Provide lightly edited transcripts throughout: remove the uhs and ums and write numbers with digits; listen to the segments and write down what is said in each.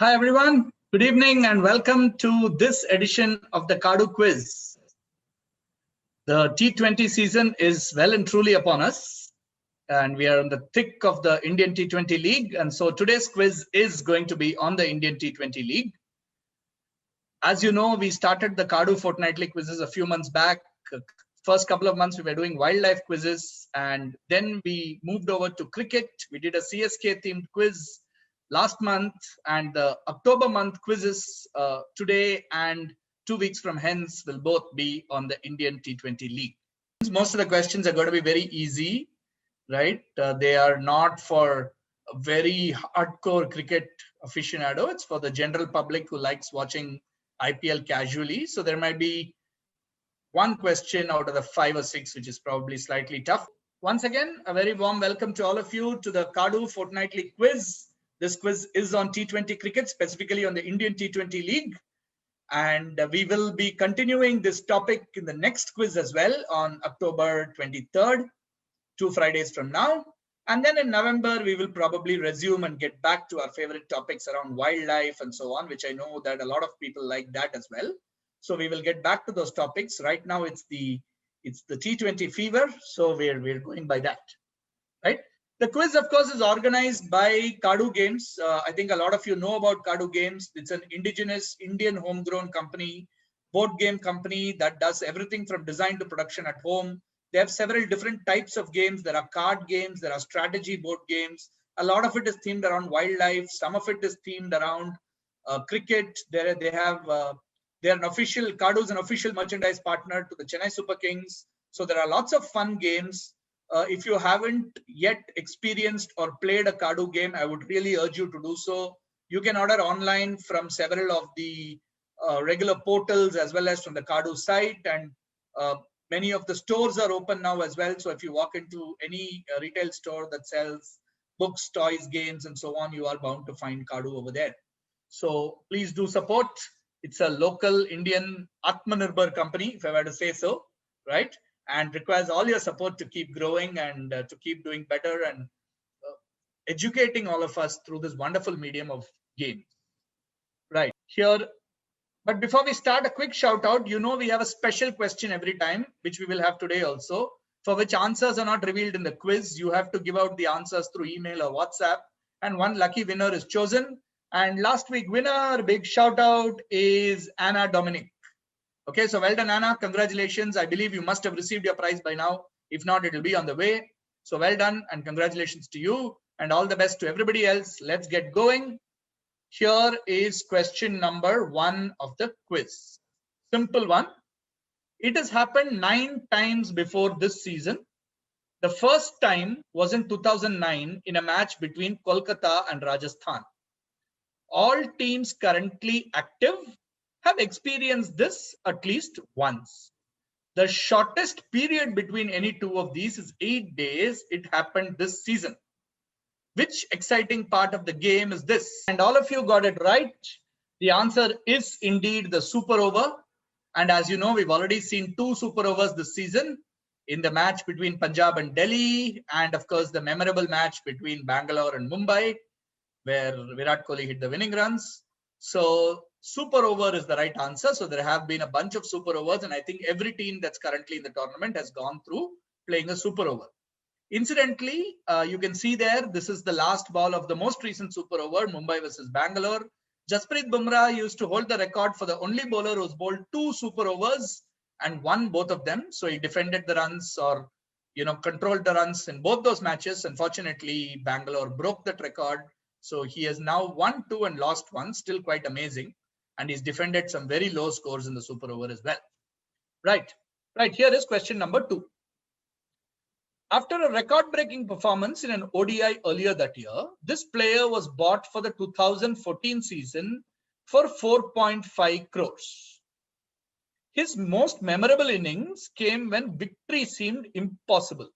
Hi everyone, good evening and welcome to this edition of the Kaadoo Quiz. The T20 season is well and truly upon us and we are in the thick of the Indian T20 League, and so today's quiz is going to be on the Indian T20 League. As you know, we started the Kaadoo fortnightly quizzes a few months back. First couple of months we were doing wildlife quizzes, and then we moved over to cricket. We did a CSK themed quiz last month, and the October month quizzes today and 2 weeks from hence will both be on the Indian T20 League. Most of the questions are going to be very easy, right? They are not for a very hardcore cricket aficionado. It's for the general public who likes watching IPL casually. So there might be one question out of the 5 or 6 which is probably slightly tough. Once again, a very warm welcome to all of you to the Kaadoo fortnightly quiz. This quiz is on T20 cricket, specifically on the Indian T20 League. And we will be continuing this topic in the next quiz as well on October 23rd, 2 Fridays from now. And then in November, we will probably resume and get back to our favorite topics around wildlife and so on, which I know that a lot of people like that as well. So we will get back to those topics. Right now, it's the T20 fever. So we're going by that, right? The quiz, of course, is organized by Kaadoo Games. I think a lot of you know about Kaadoo Games. It's an indigenous Indian homegrown company, board game company that does everything from design to production at home. They have several different types of games. There are card games, there are strategy board games. A lot of it is themed around wildlife. Some of it is themed around cricket. They're an official, Kaadoo is an official merchandise partner to the Chennai Super Kings. So there are lots of fun games. If you haven't yet experienced or played a Kaadoo game, I would really urge you to do so. You can order online from several of the regular portals as well as from the Kaadoo site, and many of the stores are open now as well. So if you walk into any retail store that sells books, toys, games, and so on, you are bound to find Kaadoo over there. So please do support. It's a local Indian Atmanirbhar company, if I were to say so, right? And requires all your support to keep growing and to keep doing better and educating all of us through this wonderful medium of games, right? Here, but before we start, a quick shout out. You know, we have a special question every time, which we will have today also, for which answers are not revealed in the quiz. You have to give out the answers through email or WhatsApp, and one lucky winner is chosen. And last week winner, big shout out, is Anna Dominic. Okay, so well done, Anna. Congratulations. I believe you must have received your prize by now. If not, it will be on the way. So well done and congratulations to you, and all the best to everybody else. Let's get going. Here is question number 1 of the quiz. Simple one. It has happened 9 times before this season. The first time was in 2009 in a match between Kolkata and Rajasthan. All teams currently active have experienced this at least once. The shortest period between any two of these is 8 days. It happened this season. Which exciting part of the game is this? And all of you got it right. The answer is indeed the super over. And as you know, we've already seen 2 super overs this season in the match between Punjab and Delhi, and of course the memorable match between Bangalore and Mumbai, where Virat Kohli hit the winning runs. So super over is the right answer. So there have been a bunch of super overs, and I think every team that's currently in the tournament has gone through playing a super over. Incidentally, you can see there, this is the last ball of the most recent super over, Mumbai versus Bangalore. Jasprit Bumrah used to hold the record for the only bowler who's bowled 2 super overs and won both of them. So he defended the runs, or controlled the runs in both those matches. Unfortunately, Bangalore broke that record. So he has now won 2 and lost 1, still quite amazing. And he's defended some very low scores in the super over as well. Right, here is question number 2. After a record-breaking performance in an ODI earlier that year, this player was bought for the 2014 season for 4.5 crores. His most memorable innings came when victory seemed impossible.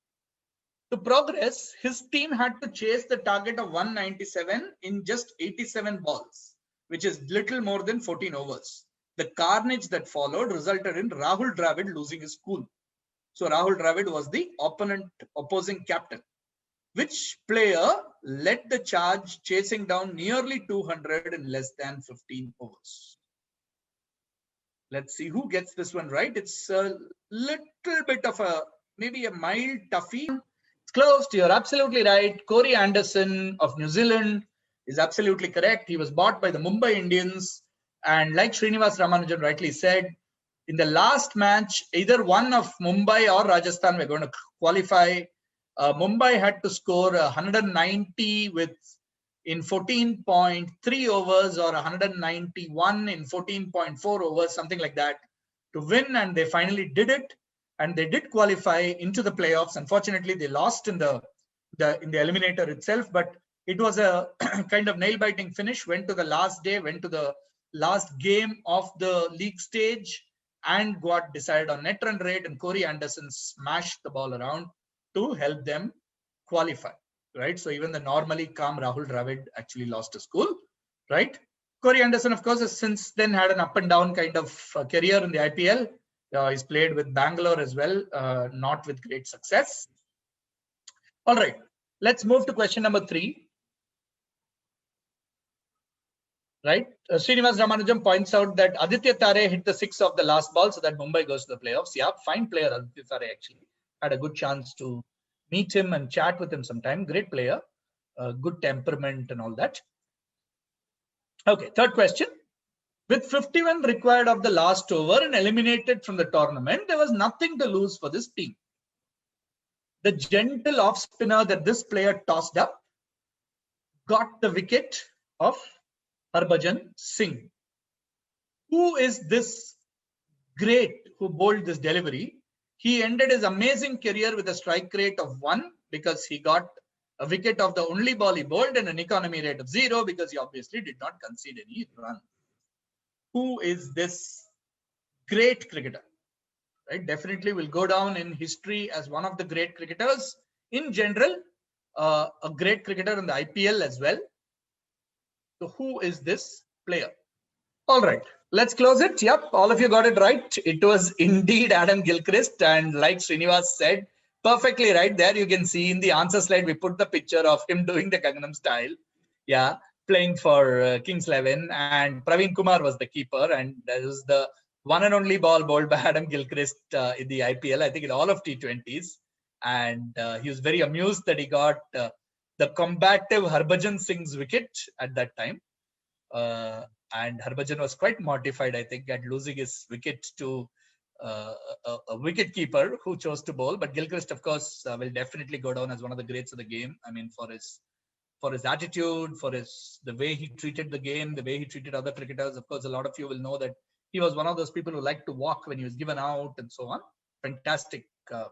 To progress, his team had to chase the target of 197 in just 87 balls, which is little more than 14 overs. The carnage that followed resulted in Rahul Dravid losing his cool. So Rahul Dravid was the opposing captain. Which player led the charge chasing down nearly 200 in less than 15 overs? Let's see who gets this one right. It's a little bit of maybe a mild toughie. It's close. You're absolutely right. Corey Anderson of New Zealand is absolutely correct. He was bought by the Mumbai Indians. And like Srinivas Ramanujan rightly said, in the last match, either one of Mumbai or Rajasthan were going to qualify. Mumbai had to score 190 in 14.3 overs or 191 in 14.4 overs, something like that, to win, and they finally did it, and they did qualify into the playoffs. Unfortunately, they lost in the eliminator itself, but it was a kind of nail-biting finish. Went to the last day, went to the last game of the league stage, and got decided on net run rate, and Corey Anderson smashed the ball around to help them qualify. Right, so even the normally calm Rahul Dravid actually lost his cool, right? Corey Anderson, of course, has since then had an up and down kind of career in the IPL. He's played with Bangalore as well, not with great success. All right, let's move to question number 3. Right, Srinivas Ramanujan points out that Aditya Tare hit the 6 of the last ball so that Mumbai goes to the playoffs. Yeah, fine player Aditya Tare, actually. Had a good chance to meet him and chat with him sometime. Great player, good temperament and all that. Okay, third question. With 51 required of the last over and eliminated from the tournament, there was nothing to lose for this team. The gentle off spinner that this player tossed up got the wicket of Harbhajan Singh. Who is this great who bowled this delivery? He ended his amazing career with a strike rate of 1 because he got a wicket of the only ball he bowled and an economy rate of 0 because he obviously did not concede any run. Who is this great cricketer? Right, definitely will go down in history as one of the great cricketers in general, a great cricketer in the IPL as well. So who is this player? All right, let's close it. Yep, all of you got it right. It was indeed Adam Gilchrist, and like Srinivas said, perfectly right. There you can see in the answer slide, we put the picture of him doing the Gangnam Style. Yeah, playing for Kings 11, and Praveen Kumar was the keeper, and that was the one and only ball bowled by Adam Gilchrist in the IPL, I think in all of T20s. And he was very amused that he got the combative Harbhajan Singh's wicket at that time. And Harbhajan was quite mortified, I think, at losing his wicket to a wicket keeper who chose to bowl. But Gilchrist, of course, will definitely go down as one of the greats of the game. I mean, for his attitude, for the way he treated the game, the way he treated other cricketers. Of course, a lot of you will know that he was one of those people who liked to walk when he was given out and so on. Fantastic,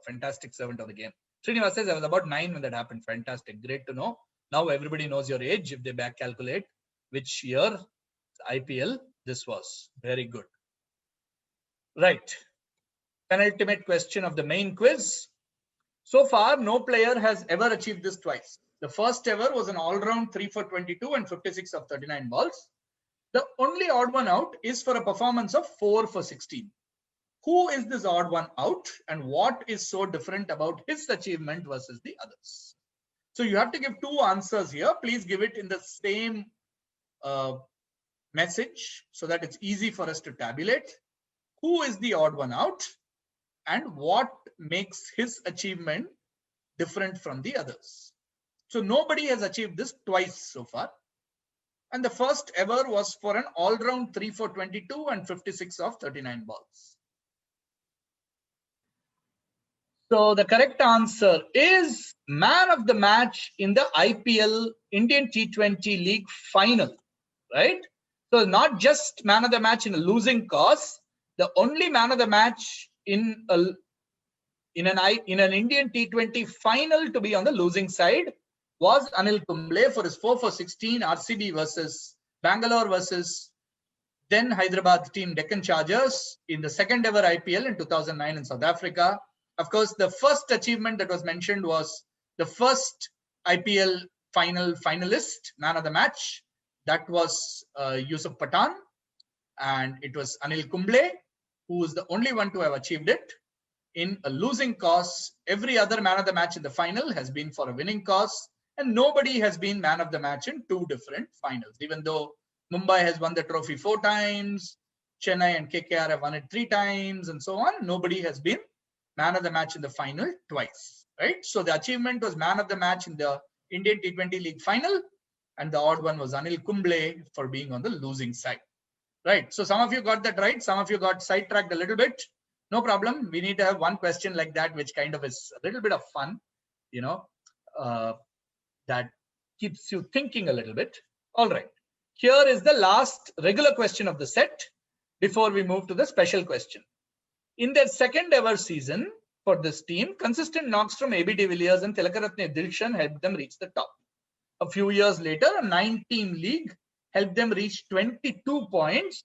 fantastic servant of the game. Srinivas says I was about 9 when that happened. Fantastic, great to know. Now everybody knows your age if they back calculate which year IPL this was. Very good. Right. Penultimate question of the main quiz. So far, no player has ever achieved this twice. The first ever was an all-round 3 for 22 and 56 of 39 balls. The only odd one out is for a performance of 4 for 16. Who is this odd one out, and what is so different about his achievement versus the others? So you have to give 2 answers here. Please give it in the same message so that it's easy for us to tabulate. Who is the odd one out, and what makes his achievement different from the others? So nobody has achieved this twice so far. And the first ever was for an all-round 3 for 22 and 56 of 39 balls. So the correct answer is man of the match in the IPL Indian T20 League final, right? So not just man of the match in a losing cause, the only man of the match in an Indian T20 final to be on the losing side was Anil Kumble for his 4 for 16 RCB versus Bangalore versus then Hyderabad team Deccan Chargers in the second ever IPL in 2009 in South Africa. Of course, the first achievement that was mentioned was the first IPL finalist, man of the match. That was Yusuf Pathan, and it was Anil Kumble, who was the only one to have achieved it. in a losing cause. Every other man of the match in the final has been for a winning cause, and nobody has been man of the match in 2 different finals. Even though Mumbai has won the trophy 4 times, Chennai and KKR have won it 3 times, and so on, nobody has been man of the match in the final twice, right? So the achievement was man of the match in the Indian T20 League final, and the odd one was Anil Kumble for being on the losing side, right? So some of you got that right. Some of you got sidetracked a little bit. No problem. We need to have one question like that, which kind of is a little bit of fun, you know, that keeps you thinking a little bit. All right. Here is the last regular question of the set before we move to the special question. In their second ever season for this team, consistent knocks from AB de Villiers and Tilakaratne Dilshan helped them reach the top. A few years later, a 9-team league helped them reach 22 points,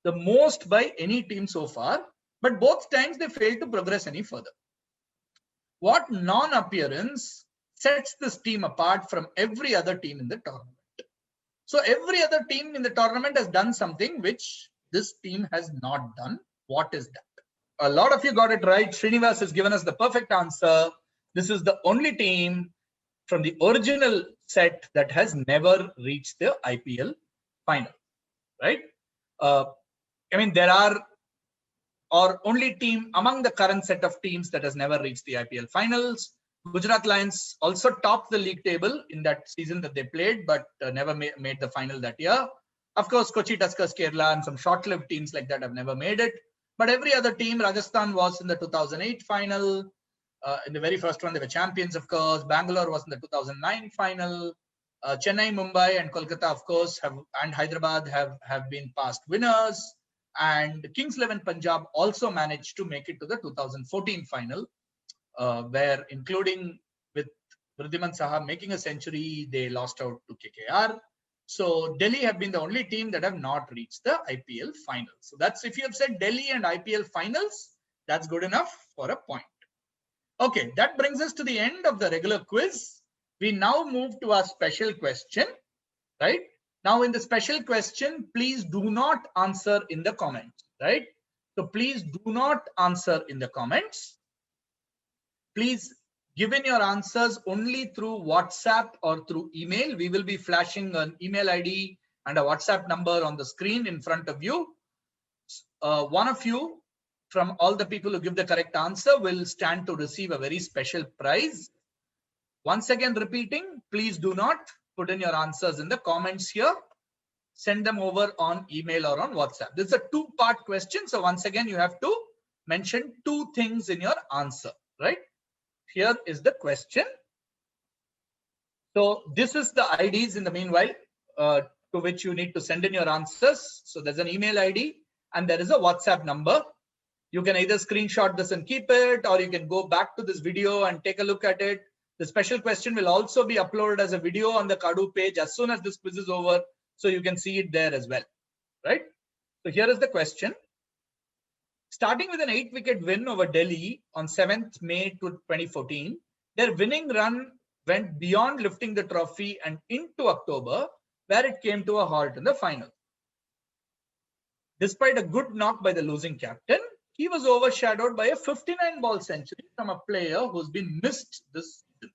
the most by any team so far, but both times they failed to progress any further. What non-appearance sets this team apart from every other team in the tournament? So every other team in the tournament has done something which this team has not done. What is that? A lot of you got it right. Srinivas has given us the perfect answer. This is the only team from the original set that has never reached the IPL final, right? I mean, there are or only team among the current set of teams that has never reached the IPL finals. Gujarat Lions also topped the league table in that season that they played, but never made the final that year. Of course, Kochi Tuskers, Kerala, and some short-lived teams like that have never made it. But every other team, Rajasthan was in the 2008 final. In the very first one, they were champions, of course. Bangalore was in the 2009 final. Chennai, Mumbai, and Kolkata, of course, and Hyderabad have been past winners. And Kings 11 Punjab also managed to make it to the 2014 final, where including with Vridhiman Saha making a century, they lost out to KKR. So Delhi have been the only team that have not reached the IPL finals. So that's, if you have said Delhi and IPL finals, that's good enough for a point. Okay, that brings us to the end of the regular quiz. We now move to our special question, right? Now in the special question, please do not answer in the comments, right? So please do not answer in the comments. Please give in your answers only through WhatsApp or through email. We will be flashing an email ID and a WhatsApp number on the screen in front of you. One of you from all the people who give the correct answer will stand to receive a very special prize. Once again repeating, please do not put in your answers in the comments here. Send them over on email or on WhatsApp. This is a 2-part question. So once again, you have to mention 2 things in your answer, right? Here is the question. So this is the IDs in the meanwhile to which you need to send in your answers. So there's an email ID and there is a WhatsApp number. You can either screenshot this and keep it, or you can go back to this video and take a look at it. The special question will also be uploaded as a video on the Kaadoo page as soon as this quiz is over, so you can see it there as well, right? So here is the question. Starting with an 8-wicket win over Delhi on 7th May 2014, their winning run went beyond lifting the trophy and into October, where it came to a halt in the final. Despite a good knock by the losing captain, he was overshadowed by a 59-ball century from a player who's been missed this season.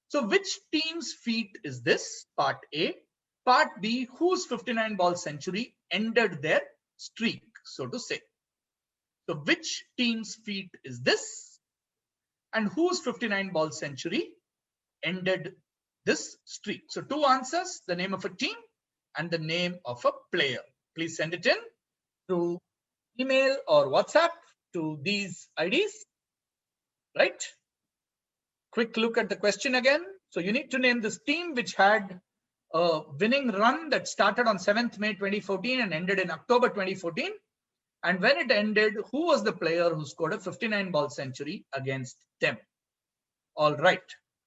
So which team's feat is this? Part A. Part B, whose 59-ball century ended their streak, so to say. So which team's feat is this? And whose 59-ball century ended this streak? So 2 answers, the name of a team and the name of a player. Please send it in through email or WhatsApp to these IDs, right? Quick look at the question again. So you need to name this team which had a winning run that started on 7th May 2014 and ended in October 2014. And when it ended, who was the player who scored a 59-ball century against them? All right.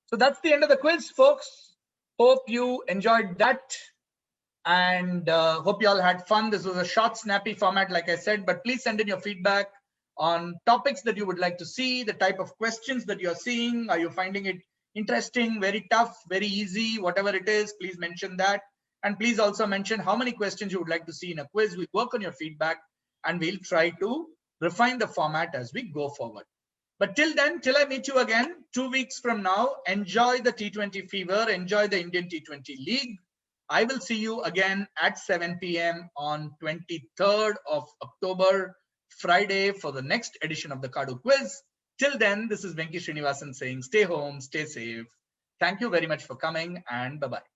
So that's the end of the quiz, folks. Hope you enjoyed that. And hope you all had fun. This was a short, snappy format, like I said, but please send in your feedback on topics that you would like to see, the type of questions that you're seeing. Are you finding it interesting, very tough, very easy, whatever it is, please mention that. And please also mention how many questions you would like to see in a quiz. We work on your feedback and we'll try to refine the format as we go forward. But till then, till I meet you again 2 weeks from now, enjoy the T20 fever, enjoy the Indian T20 League. I will see you again at 7 p.m. on 23rd of October, Friday, for the next edition of the Kaadoo Quiz. Till then, this is Venki Srinivasan saying stay home, stay safe. Thank you very much for coming, and bye-bye.